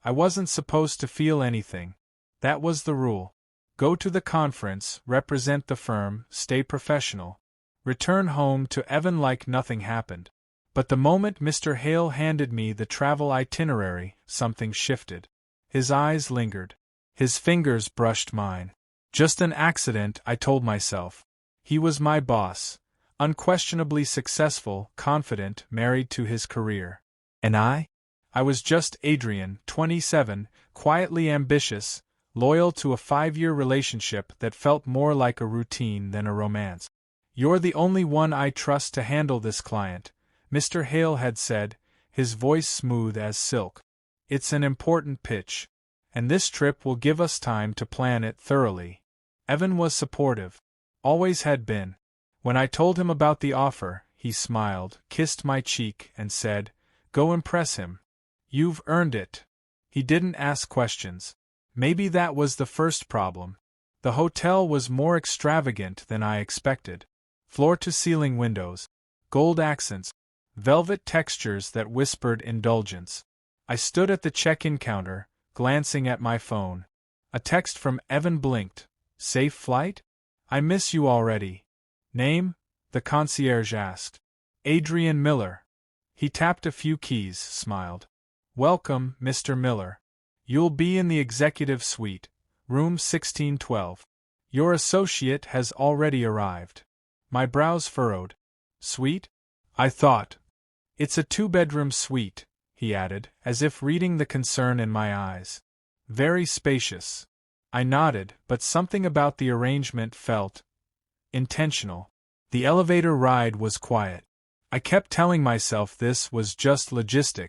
I wasn't supposed to feel anything. That was the rule. Go to the conference, represent the firm, stay professional. Return home to Evan like nothing happened. But the moment Mr. Hale handed me the travel itinerary, something shifted. His eyes lingered. His fingers brushed mine. Just an accident, I told myself. He was my boss, unquestionably successful, confident, married to his career. And I? I was just Adrian, 27, quietly ambitious, loyal to a 5-year relationship that felt more like a routine than a romance. You're the only one I trust to handle this client, Mr. Hale had said, his voice smooth as silk. It's an important pitch, and this trip will give us time to plan it thoroughly. Evan was supportive. Always had been. When I told him about the offer, he smiled, kissed my cheek, and said, "Go impress him. You've earned it." He didn't ask questions. Maybe that was the first problem. The hotel was more extravagant than I expected. Floor-to-ceiling windows, gold accents, velvet textures that whispered indulgence. I stood at the check-in counter, glancing at my phone. A text from Evan blinked. "Safe flight? I miss you already." "Name?" the concierge asked. "Adrian Miller." He tapped a few keys, smiled. "Welcome, Mr. Miller. You'll be in the executive suite, room 1612. Your associate has already arrived." My brows furrowed. "Suite?" I thought. "It's a 2-bedroom suite," he added, as if reading the concern in my eyes. "Very spacious." I nodded, but something about the arrangement felt intentional. The elevator ride was quiet. I kept telling myself this was just logistic,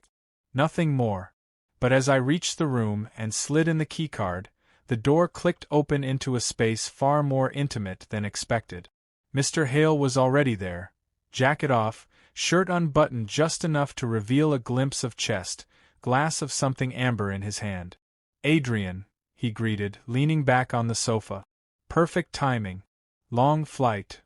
nothing more. But as I reached the room and slid in the keycard, the door clicked open into a space far more intimate than expected. Mr. Hale was already there, jacket off, shirt unbuttoned just enough to reveal a glimpse of chest, glass of something amber in his hand. "Adrian," he greeted, leaning back on the sofa. "Perfect timing. Long flight."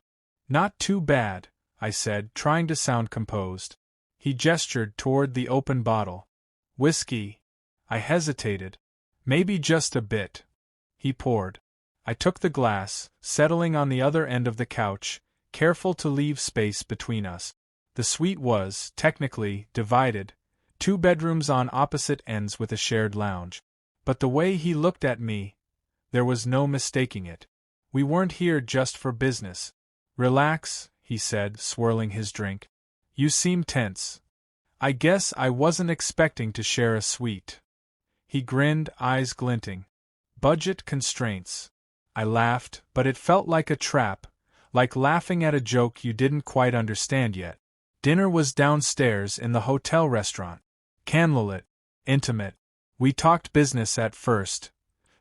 "Not too bad," I said, trying to sound composed. He gestured toward the open bottle. "Whiskey." I hesitated. "Maybe just a bit." He poured. I took the glass, settling on the other end of the couch, careful to leave space between us. The suite was, technically, divided, 2 bedrooms on opposite ends with a shared lounge. But the way he looked at me, there was no mistaking it. We weren't here just for business. "Relax," he said, swirling his drink. "You seem tense." "I guess I wasn't expecting to share a suite." He grinned, eyes glinting. "Budget constraints." I laughed, but it felt like a trap, like laughing at a joke you didn't quite understand yet. Dinner was downstairs in the hotel restaurant. Candlelit, intimate. We talked business at first.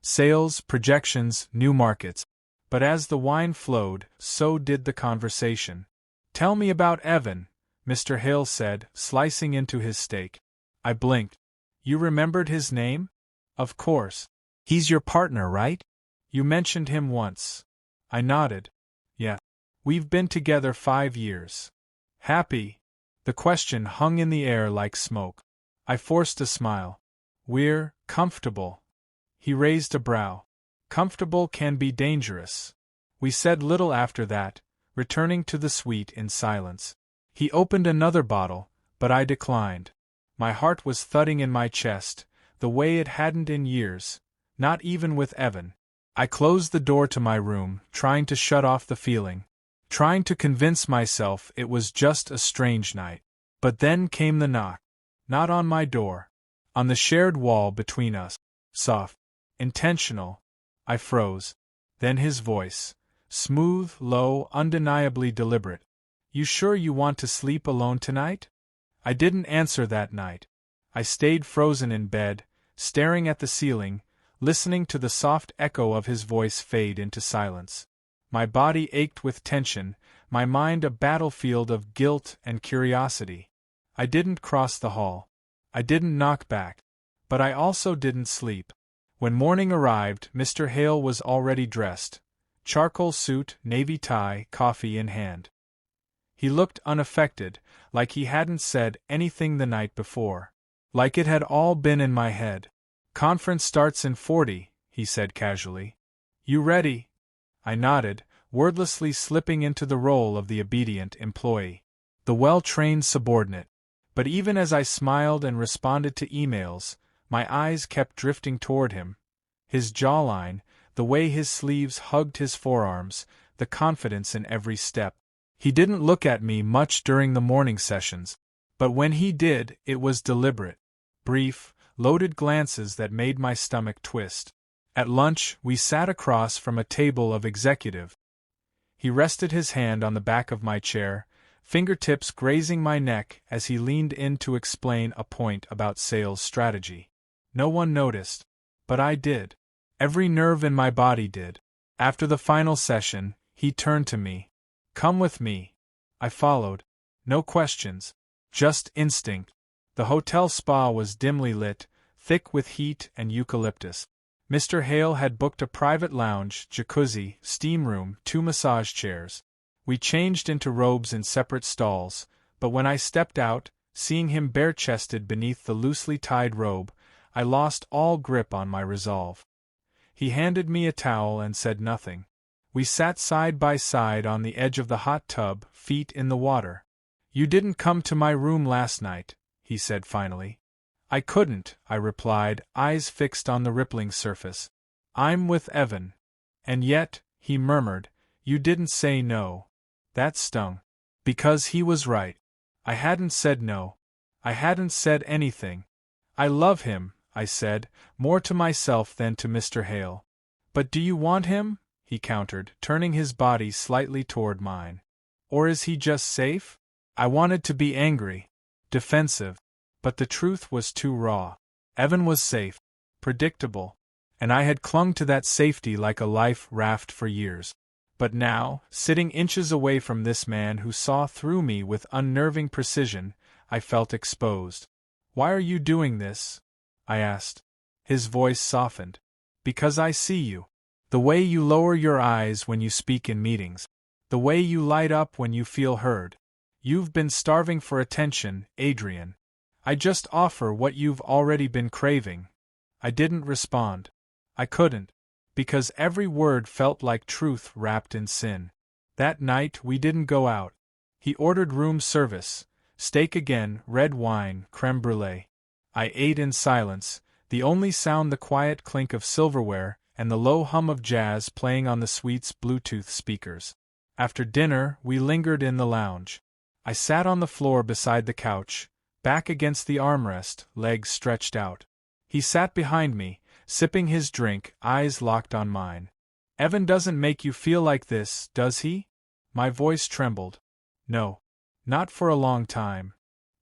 Sales, projections, new markets. But as the wine flowed, so did the conversation. "Tell me about Evan," Mr. Hale said, slicing into his steak. I blinked. "You remembered his name?" "Of course. He's your partner, right? You mentioned him once." I nodded. "Yeah. We've been together 5 years." "Happy?" The question hung in the air like smoke. I forced a smile. "We're comfortable." He raised a brow. "Comfortable can be dangerous." We said little after that, returning to the suite in silence. He opened another bottle, but I declined. My heart was thudding in my chest, the way it hadn't in years, not even with Evan. I closed the door to my room, trying to shut off the feeling, trying to convince myself it was just a strange night. But then came the knock. Not on my door. On the shared wall between us. Soft. Intentional. I froze. Then his voice. Smooth, low, undeniably deliberate. "You sure you want to sleep alone tonight?" I didn't answer that night. I stayed frozen in bed, staring at the ceiling, listening to the soft echo of his voice fade into silence. My body ached with tension, my mind a battlefield of guilt and curiosity. I didn't cross the hall. I didn't knock back. But I also didn't sleep. When morning arrived, Mr. Hale was already dressed. Charcoal suit, navy tie, coffee in hand. He looked unaffected, like he hadn't said anything the night before. Like it had all been in my head. Conference starts in 40, he said casually. You ready? I nodded, wordlessly slipping into the role of the obedient employee, the well-trained subordinate. But even as I smiled and responded to emails, my eyes kept drifting toward him. His jawline, the way his sleeves hugged his forearms, the confidence in every step. He didn't look at me much during the morning sessions, but when he did, it was deliberate. Brief, loaded glances that made my stomach twist. At lunch, we sat across from a table of executive. He rested his hand on the back of my chair, fingertips grazing my neck as he leaned in to explain a point about sales strategy. No one noticed, but I did. Every nerve in my body did. After the final session, he turned to me. Come with me. I followed. No questions. Just instinct. The hotel spa was dimly lit, thick with heat and eucalyptus. Mr. Hale had booked a private lounge, jacuzzi, steam room, 2 massage chairs. We changed into robes in separate stalls, but when I stepped out, seeing him bare-chested beneath the loosely tied robe, I lost all grip on my resolve. He handed me a towel and said nothing. We sat side by side on the edge of the hot tub, feet in the water. You didn't come to my room last night, he said finally. I couldn't, I replied, eyes fixed on the rippling surface. I'm with Evan. And yet, he murmured, you didn't say no. That stung. Because he was right. I hadn't said no. I hadn't said anything. I love him, I said, more to myself than to Mr. Hale. But do you want him? He countered, turning his body slightly toward mine. Or is he just safe? I wanted to be angry, defensive. But the truth was too raw. Evan was safe, predictable, and I had clung to that safety like a life raft for years. But now, sitting inches away from this man who saw through me with unnerving precision, I felt exposed. Why are you doing this? I asked. His voice softened. Because I see you. The way you lower your eyes when you speak in meetings. The way you light up when you feel heard. You've been starving for attention, Adrian. I just offer what you've already been craving. I didn't respond. I couldn't. Because every word felt like truth wrapped in sin. That night we didn't go out. He ordered room service, steak again, red wine, creme brulee. I ate in silence, the only sound the quiet clink of silverware and the low hum of jazz playing on the suite's Bluetooth speakers. After dinner, we lingered in the lounge. I sat on the floor beside the couch, back against the armrest, legs stretched out. He sat behind me, sipping his drink, eyes locked on mine. Evan doesn't make you feel like this, does he? My voice trembled. No. Not for a long time.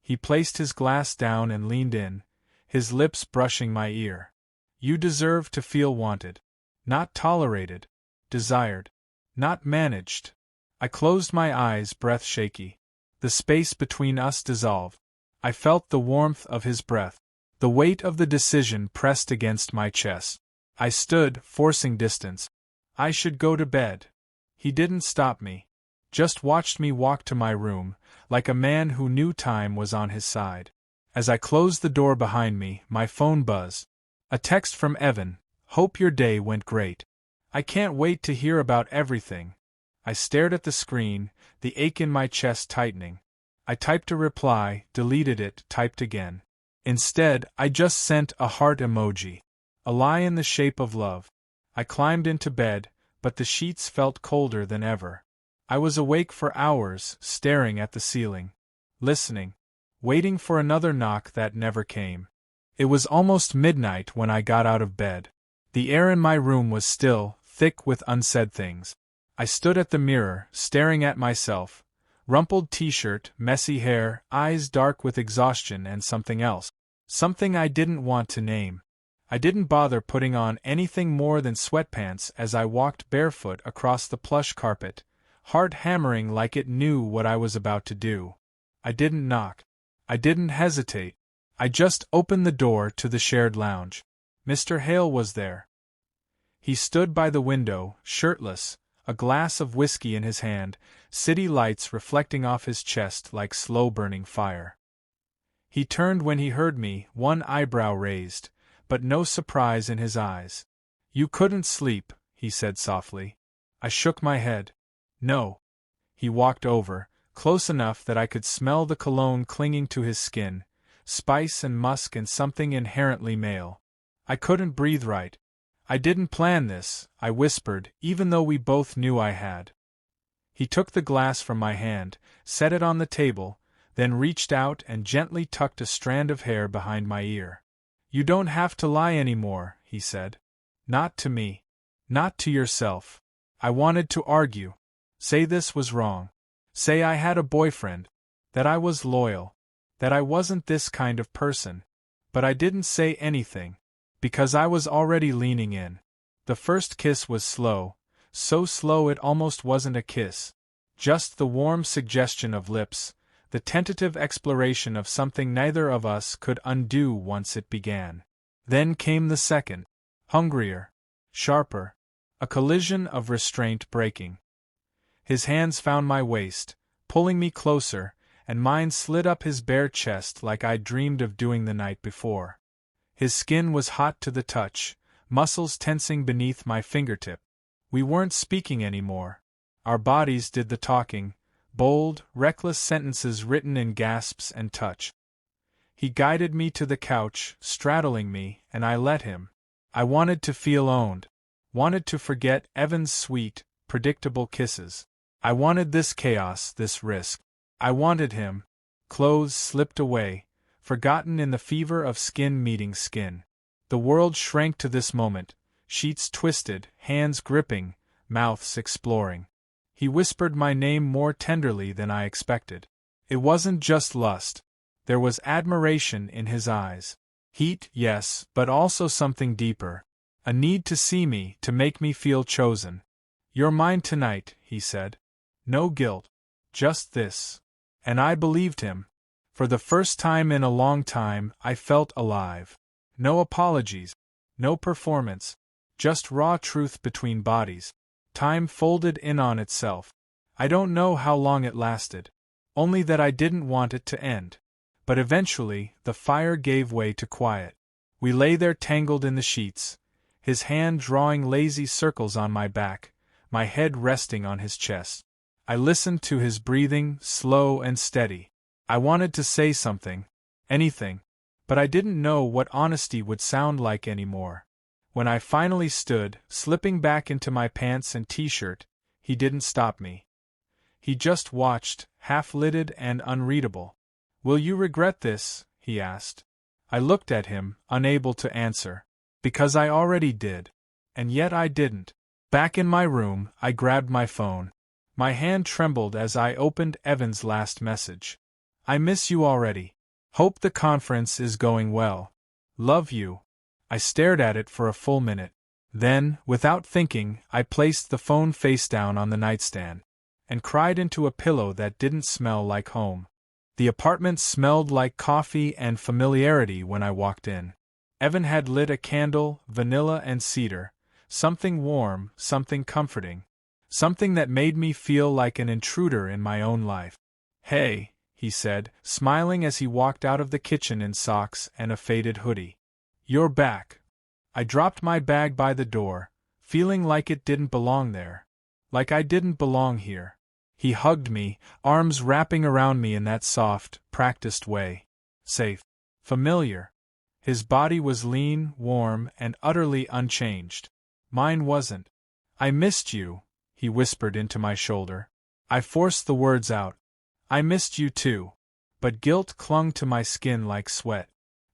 He placed his glass down and leaned in, his lips brushing my ear. You deserve to feel wanted. Not tolerated. Desired. Not managed. I closed my eyes, breath shaky. The space between us dissolved. I felt the warmth of his breath. The weight of the decision pressed against my chest. I stood, forcing distance. I should go to bed. He didn't stop me. Just watched me walk to my room, like a man who knew time was on his side. As I closed the door behind me, my phone buzzed. A text from Evan. Hope your day went great. I can't wait to hear about everything. I stared at the screen, the ache in my chest tightening. I typed a reply, deleted it, typed again. Instead, I just sent a heart emoji. A lie in the shape of love. I climbed into bed, but the sheets felt colder than ever. I was awake for hours, staring at the ceiling. Listening. Waiting for another knock that never came. It was almost midnight when I got out of bed. The air in my room was still, thick with unsaid things. I stood at the mirror, staring at myself. Rumpled t-shirt, messy hair, eyes dark with exhaustion and something else. Something I didn't want to name. I didn't bother putting on anything more than sweatpants as I walked barefoot across the plush carpet, heart hammering like it knew what I was about to do. I didn't knock. I didn't hesitate. I just opened the door to the shared lounge. Mr. Hale was there. He stood by the window, shirtless, a glass of whiskey in his hand, city lights reflecting off his chest like slow-burning fire. He turned when he heard me, one eyebrow raised, but no surprise in his eyes. "You couldn't sleep," he said softly. I shook my head. "No." He walked over, close enough that I could smell the cologne clinging to his skin, spice and musk and something inherently male. "I couldn't breathe right. I didn't plan this," I whispered, even though we both knew I had. He took the glass from my hand, set it on the table, then reached out and gently tucked a strand of hair behind my ear. "You don't have to lie anymore," he said. "Not to me. Not to yourself." I wanted to argue. Say this was wrong. Say I had a boyfriend. That I was loyal. That I wasn't this kind of person. But I didn't say anything. Because I was already leaning in. The first kiss was slow, so slow it almost wasn't a kiss. Just the warm suggestion of lips, the tentative exploration of something neither of us could undo once it began. Then came the second. Hungrier. Sharper. A collision of restraint breaking. His hands found my waist, pulling me closer, and mine slid up his bare chest like I'd dreamed of doing the night before. His skin was hot to the touch, muscles tensing beneath my fingertip. We weren't speaking anymore. Our bodies did the talking, bold, reckless sentences written in gasps and touch. He guided me to the couch, straddling me, and I let him. I wanted to feel owned. Wanted to forget Evan's sweet, predictable kisses. I wanted this chaos, this risk. I wanted him. Clothes slipped away, forgotten in the fever of skin meeting skin. The world shrank to this moment, sheets twisted, hands gripping, mouths exploring. He whispered my name more tenderly than I expected. It wasn't just lust. There was admiration in his eyes. Heat, yes, but also something deeper. A need to see me, to make me feel chosen. "You're mine tonight," he said. "No guilt. Just this." And I believed him. For the first time in a long time, I felt alive. No apologies. No performance. Just raw truth between bodies. Time folded in on itself. I don't know how long it lasted. Only that I didn't want it to end. But eventually, the fire gave way to quiet. We lay there tangled in the sheets, his hand drawing lazy circles on my back, my head resting on his chest. I listened to his breathing, slow and steady. I wanted to say something, anything, but I didn't know what honesty would sound like anymore. When I finally stood, slipping back into my pants and t-shirt, he didn't stop me. He just watched, half-lidded and unreadable. "Will you regret this?" he asked. I looked at him, unable to answer. Because I already did. And yet I didn't. Back in my room, I grabbed my phone. My hand trembled as I opened Evan's last message. "I miss you already. Hope the conference is going well. Love you." I stared at it for a full minute. Then, without thinking, I placed the phone face down on the nightstand. And cried into a pillow that didn't smell like home. The apartment smelled like coffee and familiarity when I walked in. Evan had lit a candle, vanilla and cedar, something warm, something comforting. Something that made me feel like an intruder in my own life. "Hey," he said, smiling as he walked out of the kitchen in socks and a faded hoodie. "You're back." I dropped my bag by the door, feeling like it didn't belong there. Like I didn't belong here. He hugged me, arms wrapping around me in that soft, practiced way. Safe. Familiar. His body was lean, warm, and utterly unchanged. Mine wasn't. "I missed you," he whispered into my shoulder. I forced the words out. "I missed you too." But guilt clung to my skin like sweat.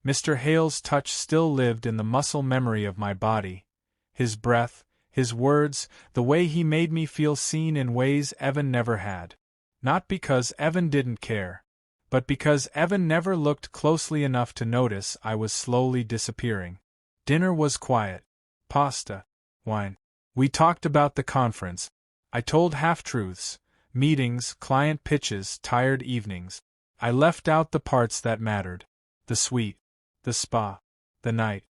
Mr. Hale's touch still lived in the muscle memory of my body. His breath, his words, the way he made me feel seen in ways Evan never had. Not because Evan didn't care, but because Evan never looked closely enough to notice I was slowly disappearing. Dinner was quiet. Pasta. Wine. We talked about the conference. I told half-truths, meetings, client pitches, tired evenings. I left out the parts that mattered. The suite. The spa. The night.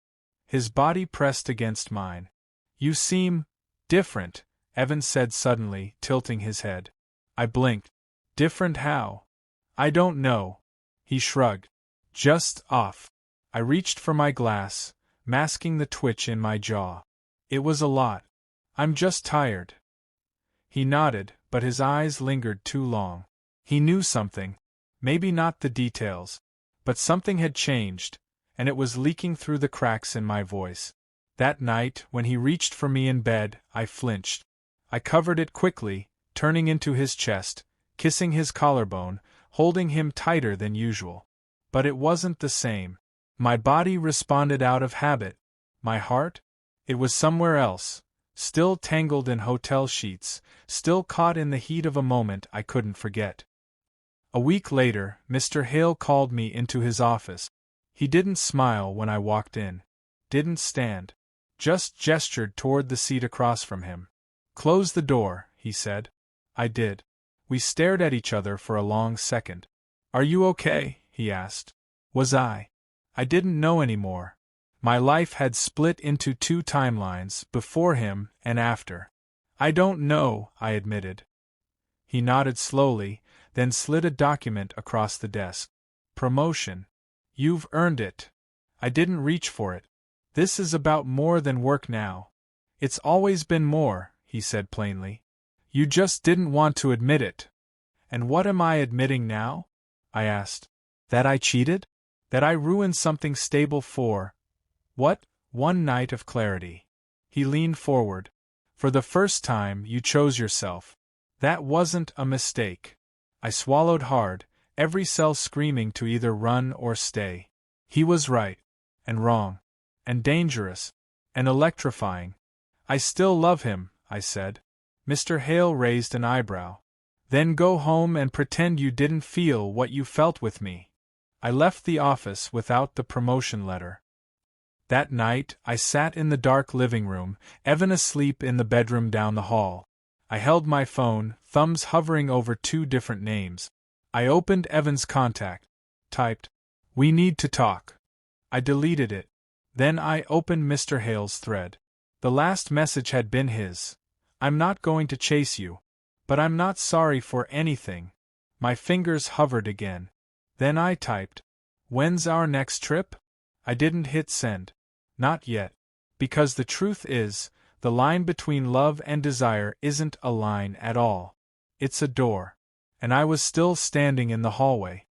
His body pressed against mine. "You seem different," Evan said suddenly, tilting his head. I blinked. "Different how?" "I don't know." He shrugged. "Just off." I reached for my glass, masking the twitch in my jaw. It was a lot. I'm just tired. He nodded, but his eyes lingered too long. He knew something. Maybe not the details. But something had changed, and it was leaking through the cracks in my voice. That night, when he reached for me in bed, I flinched. I covered it quickly, turning into his chest, kissing his collarbone, holding him tighter than usual. But it wasn't the same. My body responded out of habit. My heart? It was somewhere else, still tangled in hotel sheets, still caught in the heat of a moment I couldn't forget. A week later, Mr. Hale called me into his office. He didn't smile when I walked in. Didn't stand. Just gestured toward the seat across from him. "Close the door," he said. I did. We stared at each other for a long second. "Are you okay?" he asked. Was I? I didn't know anymore. My life had split into two timelines, before him and after. "I don't know," I admitted. He nodded slowly, then slid a document across the desk. "Promotion. You've earned it. I didn't reach for it. This is about more than work now." "It's always been more," he said plainly. "You just didn't want to admit it." "And what am I admitting now?" I asked. "That I cheated? That I ruined something stable for, what, one night of clarity?" He leaned forward. "For the first time, you chose yourself. That wasn't a mistake." I swallowed hard, every cell screaming to either run or stay. He was right. And wrong. And dangerous. And electrifying. "I still love him," I said. Mr. Hale raised an eyebrow. "Then go home and pretend you didn't feel what you felt with me." I left the office without the promotion letter. That night, I sat in the dark living room, Evan asleep in the bedroom down the hall. I held my phone, thumbs hovering over two different names. I opened Evan's contact. Typed, "We need to talk." I deleted it. Then I opened Mr. Hale's thread. The last message had been his. "I'm not going to chase you. But I'm not sorry for anything." My fingers hovered again. Then I typed, "When's our next trip?" I didn't hit send. Not yet. Because the truth is, the line between love and desire isn't a line at all. It's a door. And I was still standing in the hallway.